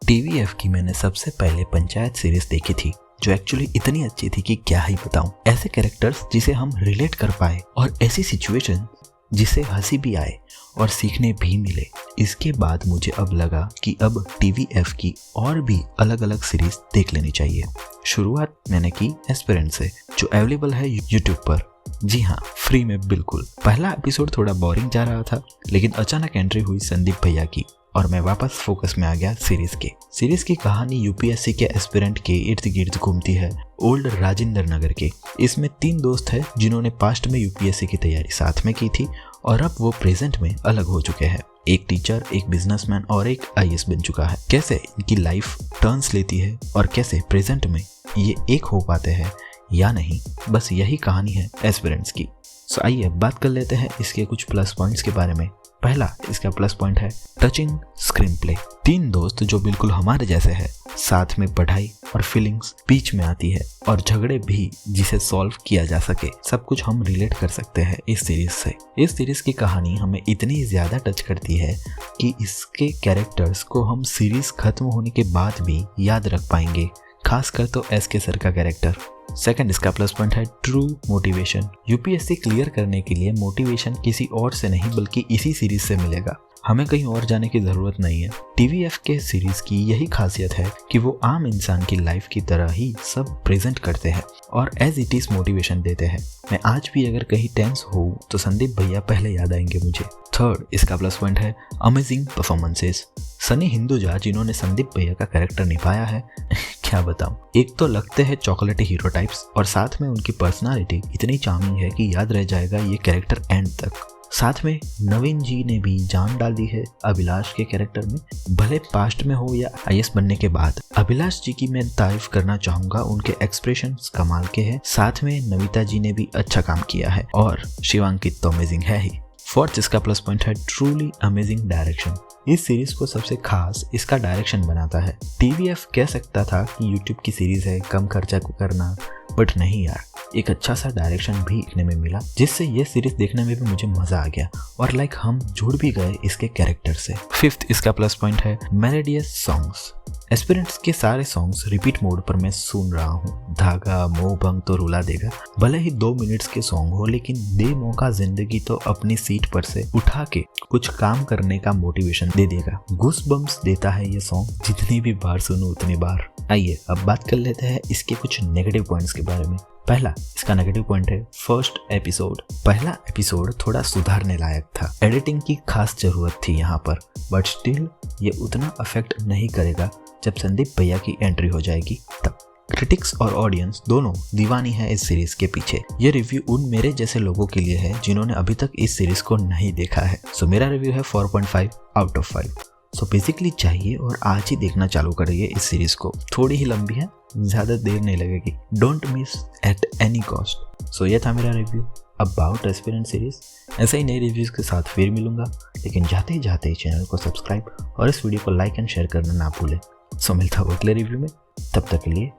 TVF की मैंने सबसे पहले पंचायत सीरीज देखी थी, जो एक्चुअली इतनी अच्छी थी कि क्या ही बताऊं। ऐसे कैरेक्टर्स जिसे हम रिलेट कर पाए और ऐसी सिचुएशन जिसे हंसी भी आए और सीखने भी मिले। इसके बाद मुझे अब लगा कि अब टीवीएफ की और भी अलग अलग सीरीज देख लेनी चाहिए। शुरुआत मैंने की एस्पिरेंट से, जो अवेलेबल है यूट्यूब पर। जी हाँ, फ्री में बिल्कुल। पहला एपिसोड थोड़ा बोरिंग जा रहा था, लेकिन अचानक एंट्री हुई संदीप भैया की और मैं वापस फोकस में आ गया सीरीज की कहानी यूपीएससी के एस्पिरेंट के इर्द गिर्द घूमती है, ओल्ड राजेंद्र नगर के। इसमें 3 दोस्त हैं जिन्होंने पास्ट में यूपीएससी की तैयारी साथ में की थी और अब वो प्रेजेंट में अलग हो चुके हैं। एक टीचर, एक बिजनेसमैन और एक आईएएस बन चुका है। कैसे इनकी लाइफ टर्न्स लेती है और कैसे प्रेजेंट में ये एक हो पाते हैं या नहीं, बस यही कहानी है एस्पिरेंट्स की। सो आइए बात कर लेते हैं इसके कुछ प्लस पॉइंट्स के बारे में। पहला इसका प्लस पॉइंट है टचिंग स्क्रीन प्ले। 3 दोस्त जो बिल्कुल हमारे जैसे हैं, साथ में पढ़ाई और फीलिंग्स बीच में आती है और झगड़े भी जिसे सॉल्व किया जा सके, सब कुछ हम रिलेट कर सकते हैं इस सीरीज से। इस सीरीज की कहानी हमें इतनी ज्यादा टच करती है कि इसके कैरेक्टर्स को हम सीरीज खत्म होने के बाद भी याद रख पाएंगे, खासकर तो एसके सर का कैरेक्टर। सेकंड इसका प्लस पॉइंट है ट्रू मोटिवेशन। यूपीएससी क्लियर करने के लिए मोटिवेशन किसी और से नहीं बल्कि इसी सीरीज से मिलेगा। हमें कहीं और जाने की जरूरत नहीं है। टीवीएफ के सीरीज की यही खासियत है कि वो आम इंसान की लाइफ की तरह ही सब प्रेजेंट करते हैं और एज इट इज मोटिवेशन देते हैं। मैं आज भी अगर कहीं टेंस हो तो संदीप भैया पहले याद आएंगे मुझे। थर्ड इसका प्लस पॉइंट है अमेजिंग परफॉर्मेंसेस। सनी हिंदुजा जिन्होंने संदीप भैया का कैरेक्टर निभाया है क्या बताऊं। एक तो लगते हैं चॉकलेटी हीरो टाइप्स और साथ में उनकी पर्सनालिटी इतनी चार्मिंग है कि याद रह जाएगा ये कैरेक्टर एंड तक। साथ में नवीन जी ने भी जान डाल दी है अभिलाष के कैरेक्टर में, भले पास्ट में हो या आईएएस बनने के बाद। अभिलाष जी की मैं तारीफ करना चाहूंगा, उनके एक्सप्रेशंस कमाल के हैं। साथ में नविता जी ने भी अच्छा काम किया है और शिवांकित तो अमेजिंग है ही। फोर्थ इसका प्लस पॉइंट है ट्रूली अमेजिंग डायरेक्शन। इस सीरीज को सबसे खास इसका डायरेक्शन बनाता है। टीवीएफ कह सकता था कि यूट्यूब की सीरीज है, कम खर्चा को करना, बट नहीं यार, एक अच्छा सा डायरेक्शन भी देखने में मिला, जिससे ये सीरीज देखने में भी मुझे मजा आ गया और हम जुड़ भी गए इसके कैरेक्टर से। फिफ्थ इसका प्लस पॉइंट है मेलोडियस सॉन्ग्स। एस्पिरेंट्स के सारे सॉन्ग्स रिपीट मोड पर मैं सुन रहा हूँ। धागा, मोह भंग तो रुला देगा, भले ही 2 मिनट्स के सॉन्ग हो, लेकिन दे मौका जिंदगी तो अपनी सीट पर से उठा के कुछ काम करने का मोटिवेशन दे देगा। गूस बम्स देता है ये सॉन्ग, जितनी भी बार सुनो उतनी बार। आइए अब बात कर लेते हैं इसके कुछ नेगेटिव पॉइंट्स के बारे में। पहला इसका नेगेटिव पॉइंट है फर्स्ट एपिसोड। पहला एपिसोड थोड़ा सुधारने लायक था, एडिटिंग की खास जरूरत थी यहाँ पर, बट स्टिल ये उतना अफेक्ट नहीं करेगा जब संदीप भैया की एंट्री हो जाएगी तब। क्रिटिक्स और ऑडियंस दोनों दीवानी है इस सीरीज के पीछे। ये रिव्यू उन मेरे जैसे लोगों के लिए है जिन्होंने अभी तक इस सीरीज को नहीं देखा है। सो मेरा रिव्यू है 4.5 आउट ऑफ 5। सो बेसिकली चाहिए और आज ही देखना चालू करिए इस सीरीज को। थोड़ी ही लंबी है, ज्यादा देर नहीं लगेगी। Don't miss at any cost. So ये था मेरा रिव्यू अबाउट एस्पिरेंट सीरीज। ऐसे ही नए रिव्यूज के साथ फिर मिलूंगा, लेकिन जाते ही जाते चैनल को सब्सक्राइब और इस वीडियो को लाइक एंड शेयर करना ना भूलें। सो मिलता हूँ अगले रिव्यू में, तब तक के लिए